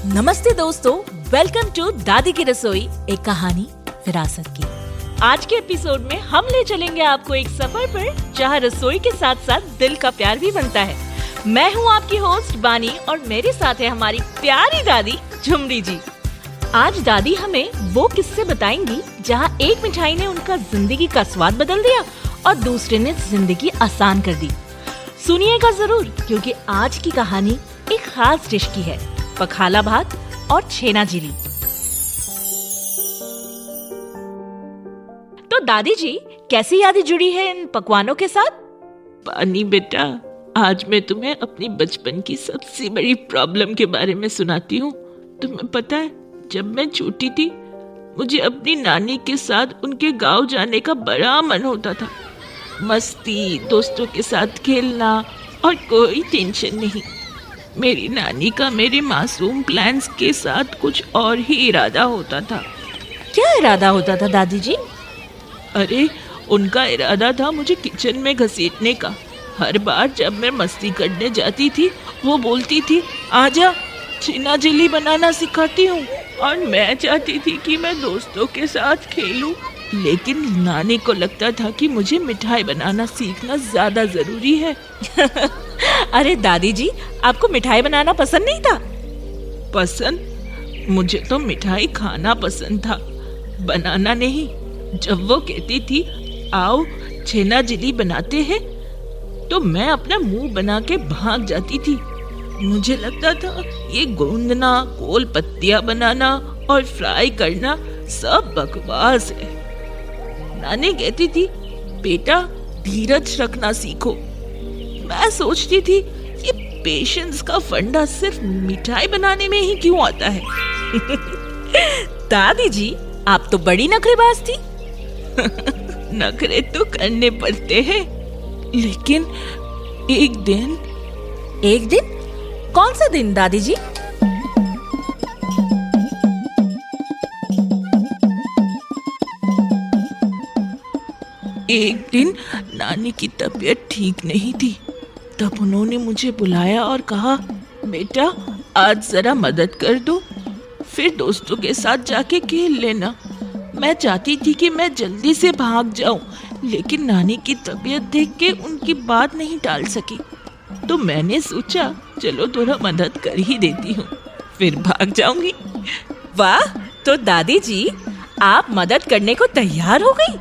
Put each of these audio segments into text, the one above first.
नमस्ते दोस्तों, welcome to दादी की रसोई, एक कहानी विरासत की। आज के एपिसोड में हम ले चलेंगे आपको एक सफर पर जहाँ रसोई के साथ साथ दिल का प्यार भी बनता है। मैं हूँ आपकी होस्ट बानी और मेरे साथ है हमारी प्यारी दादी झुमरी जी। आज दादी हमें वो किस्से बताएंगी जहाँ एक मिठाई ने उनका जिंदगी का स्वाद बदल दिया और दूसरे ने जिंदगी आसान कर दी। सुनिएगा जरूर, क्योंकि आज की कहानी एक खास डिश की है, पखाला भात और छेना झिली। तो दादी जी, कैसी यादें जुड़ी है इन पकवानों के साथ? पानी बेटा, आज मैं तुम्हें अपनी बचपन की सबसे बड़ी प्रॉब्लम के बारे में सुनाती हूँ। तुम्हें पता है, जब मैं छोटी थी मुझे अपनी नानी के साथ उनके गांव जाने का बड़ा मन होता था। मस्ती, दोस्तों के साथ खेलना और कोई टेंशन नहीं। मेरी नानी का मेरे मासूम प्लान्स के साथ कुछ और ही इरादा होता था। क्या इरादा होता था दादी जी? अरे, उनका इरादा था मुझे किचन में घसीटने का। हर बार जब मैं मस्ती करने जाती थी वो बोलती थी, आजा छेना झिली बनाना सिखाती हूँ। और मैं चाहती थी कि मैं दोस्तों के साथ खेलूं, लेकिन नानी को लगता था कि मुझे मिठाई बनाना सीखना ज्यादा जरूरी है। अरे दादी जी, आपको मिठाई बनाना पसंद नहीं था? पसंद? मुझे तो मिठाई खाना पसंद था, बनाना नहीं। जब वो कहती थी आओ छेना झिली बनाते हैं, तो मैं अपना मुंह बना के भाग जाती थी। मुझे लगता था ये गूंदना, गोल पत्तियां बनाना और फ्राई करना सब बकवास है। नानी कहती थी, बेटा धीरज रखना सीखो। मैं सोचती थी ये पेशेंस का फंडा सिर्फ मिठाई बनाने में ही क्यों आता है। दादी जी, आप तो बड़ी नखरेबाज थी। नखरे तो करने पड़ते हैं, लेकिन एक दिन कौन सा दिन दादी जी? एक दिन नानी की तबीयत ठीक नहीं थी। तब उन्होंने मुझे बुलाया और कहा, बेटा आज जरा मदद कर दो, फिर दोस्तों के साथ जाके खेल लेना। मैं चाहती थी कि मैं जल्दी से भाग जाऊं, लेकिन नानी की तबीयत देख के उनकी बात नहीं टाल सकी। तो मैंने सोचा चलो थोड़ा मदद कर ही देती हूँ, फिर भाग जाऊंगी। वाह, तो दादी जी आप मदद करने को तैयार हो गई?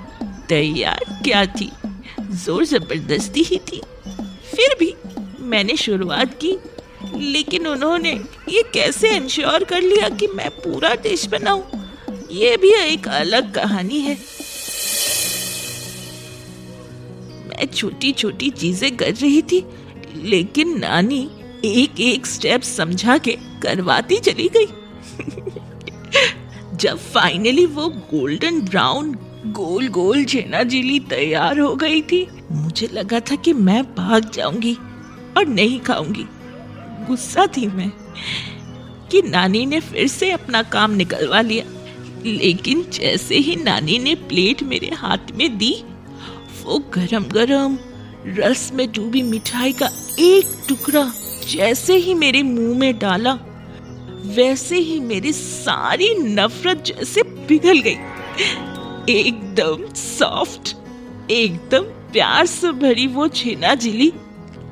तैयार क्या थी, जोर जबरदस्ती ही थी। फिर भी मैंने शुरुआत की, लेकिन उन्होंने ये कैसे इंश्योर कर लिया कि मैं पूरा डिश बनाऊं, ये भी एक अलग कहानी है। मैं छोटी छोटी चीजें कर रही थी, लेकिन नानी एक एक स्टेप समझा के करवाती चली गई। जब फाइनली वो गोल्डन ब्राउन गोल गोल छेना झिली तैयार हो गई थी, मुझे लगा था कि मैं भाग जाऊंगी और नहीं खाऊंगी। गुस्सा थी मैं कि नानी ने फिर से अपना काम निकलवा लिया, लेकिन जैसे ही नानी ने प्लेट मेरे हाथ में दी, वो गरम गरम रस में डूबी मिठाई का एक टुकड़ा जैसे ही मेरे मुंह में डाला, वैसे ही मेरी सारी नफरत जैसे पिघल गई। एकदम सॉफ्ट, एकदम प्यार से भरी वो छेना झिली,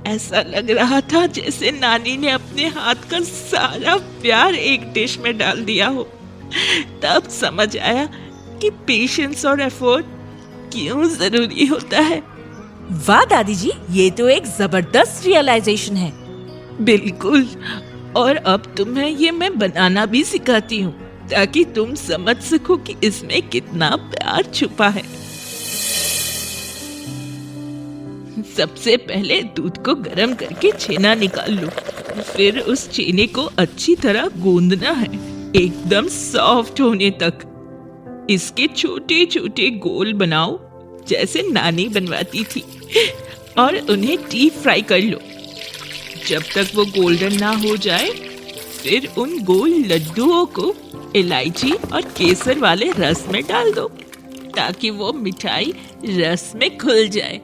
ऐसा लग रहा था जैसे नानी ने अपने हाथ का सारा प्यार एक डिश में डाल दिया हो। तब समझ आया कि पेशेंस और एफर्ट क्यों जरूरी होता है। वाह दादी जी, ये तो एक जबरदस्त रियलाइजेशन है। बिल्कुल, और अब तुम्हें ये मैं बनाना भी सिखाती हूँ, ताकि तुम समझ सको कि इसमें कितना प्यार छुपा है। सबसे पहले दूध को गर्म करके छेना निकाल लो, फिर उस छेने को अच्छी तरह गूंदना है, एकदम सॉफ्ट होने तक। इसके छोटे छोटे गोल बनाओ जैसे नानी बनवाती थी, और उन्हें डीप फ्राई कर लो जब तक वो गोल्डन ना हो जाए। फिर उन गोल लड्डुओं को इलायची और केसर वाले रस में डाल दो, ताकि वो मिठाई रस में घुल जाए।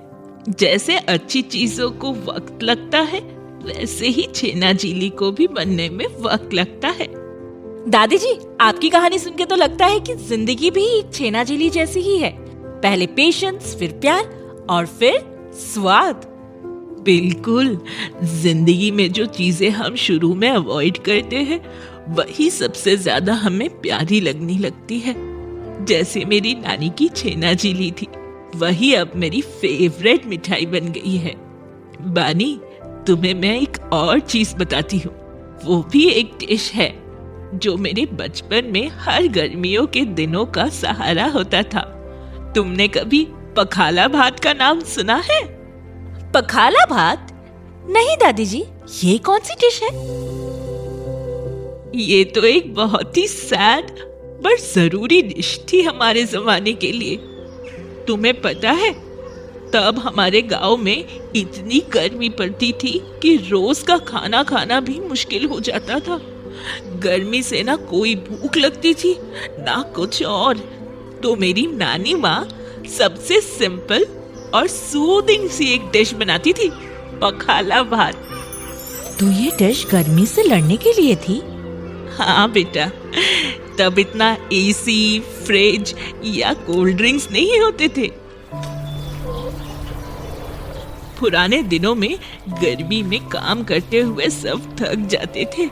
जैसे अच्छी चीजों को वक्त लगता है, वैसे ही छेना झिली को भी बनने में वक्त लगता है। दादी जी, आपकी कहानी सुन के तो लगता है कि जिंदगी भी छेना झिली जैसी ही है। पहले पेशेंस, फिर प्यार और फिर स्वाद। बिल्कुल, जिंदगी में जो चीजें हम शुरू में अवॉइड करते हैं वही सबसे ज्यादा हमें प्यारी लगने लगती है। जैसे मेरी नानी की छेना झिली थी, वही अब मेरी फेवरेट मिठाई बन गई है। बानी, तुम्हें मैं एक और चीज बताती हूँ। वो भी एक डिश है जो मेरे बचपन में हर गर्मियों के दिनों का सहारा होता था। तुमने कभी पखाला भात का नाम सुना है? पखाला भात? नहीं दादी जी, ये कौन सी डिश है? ये तो एक बहुत ही सैड पर जरूरी डिश थी हमारे जमाने के लिए। तुम्हें पता है, तब हमारे गांव में इतनी गर्मी पड़ती थी कि रोज का खाना खाना भी मुश्किल हो जाता था। गर्मी से ना कोई भूख लगती थी ना कुछ और। तो मेरी नानी माँ सबसे सिंपल और सूदिंग सी एक डिश बनाती थी, पखाला भात। तो ये डिश गर्मी से लड़ने के लिए थी? हाँ बेटा, तब इतना एसी, फ्रिज या कोल्ड ड्रिंक्स नहीं होते थे। पुराने दिनों में गर्मी में काम करते हुए सब थक जाते थे।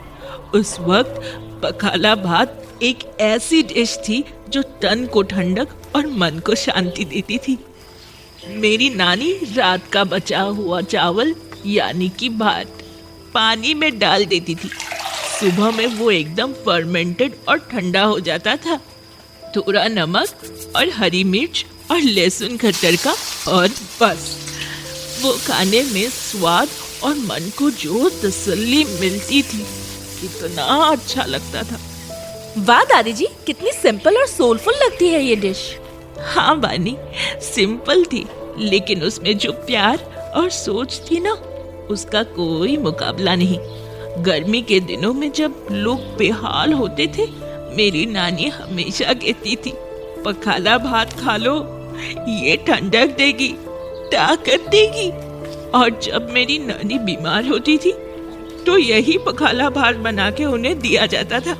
उस वक्त पखाला भात एक ऐसी डिश थी जो तन को ठंडक और मन को शांति देती थी। मेरी नानी रात का बचा हुआ चावल यानी कि भात पानी में डाल देती थी। सुबह में वो एकदम फर्मेंटेड और ठंडा हो जाता था। थोड़ा नमक और हरी मिर्च और लहसुन का तड़का और बस। वो खाने में स्वाद और मन को जो तसल्ली मिलती थी, कितना अच्छा लगता था। वाह दादी जी, कितनी सिंपल और सोलफुल लगती है ये डिश। हाँ बानी, सिंपल थी लेकिन उसमें जो प्यार और सोच थी ना, उसका कोई मुकाबला नहीं। गर्मी के दिनों में जब लोग बेहाल होते थे, मेरी नानी हमेशा कहती थी, पखाला भात खा लो, ये ठंडक देगी, ताकत देगी। और जब मेरी नानी बीमार होती थी तो यही पखाला भात बना के उन्हें दिया जाता था।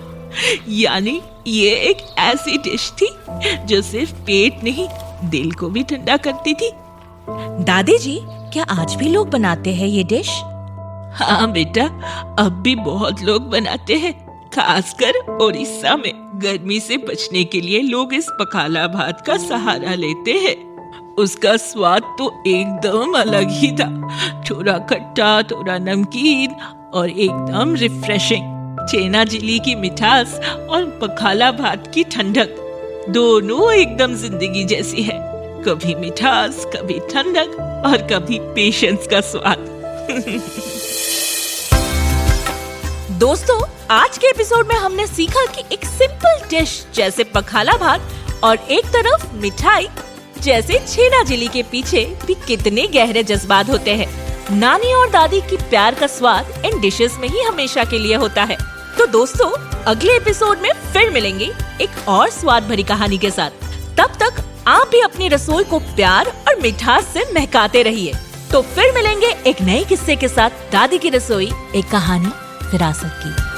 यानी ये एक ऐसी डिश थी जो सिर्फ पेट नहीं, दिल को भी ठंडा करती थी। दादी जी, क्या आज भी लोग बनाते हैं ये डिश? हाँ बेटा, अब भी बहुत लोग बनाते हैं, खासकर उड़ीसा में। गर्मी से बचने के लिए लोग इस पखाला भात का सहारा लेते हैं। उसका स्वाद तो एकदम अलग ही था, थोड़ा खट्टा, थोड़ा नमकीन और एकदम रिफ्रेशिंग। छेना झिली की मिठास और पखाला भात की ठंडक, दोनों एकदम जिंदगी जैसी है। कभी मिठास, कभी ठंडक और कभी पेशेंस का स्वाद। दोस्तों, आज के एपिसोड में हमने सीखा कि एक सिंपल डिश जैसे पखाला भात और एक तरफ मिठाई जैसे छेना झिली के पीछे भी कितने गहरे जज्बात होते हैं। नानी और दादी की प्यार का स्वाद इन डिशेस में ही हमेशा के लिए होता है। तो दोस्तों, अगले एपिसोड में फिर मिलेंगे एक और स्वाद भरी कहानी के साथ। तब तक आप भी अपनी रसोई को प्यार और मिठास से महकाते रहिए। तो फिर मिलेंगे एक नए किस्से के साथ। दादी की रसोई, एक कहानी विरासत की।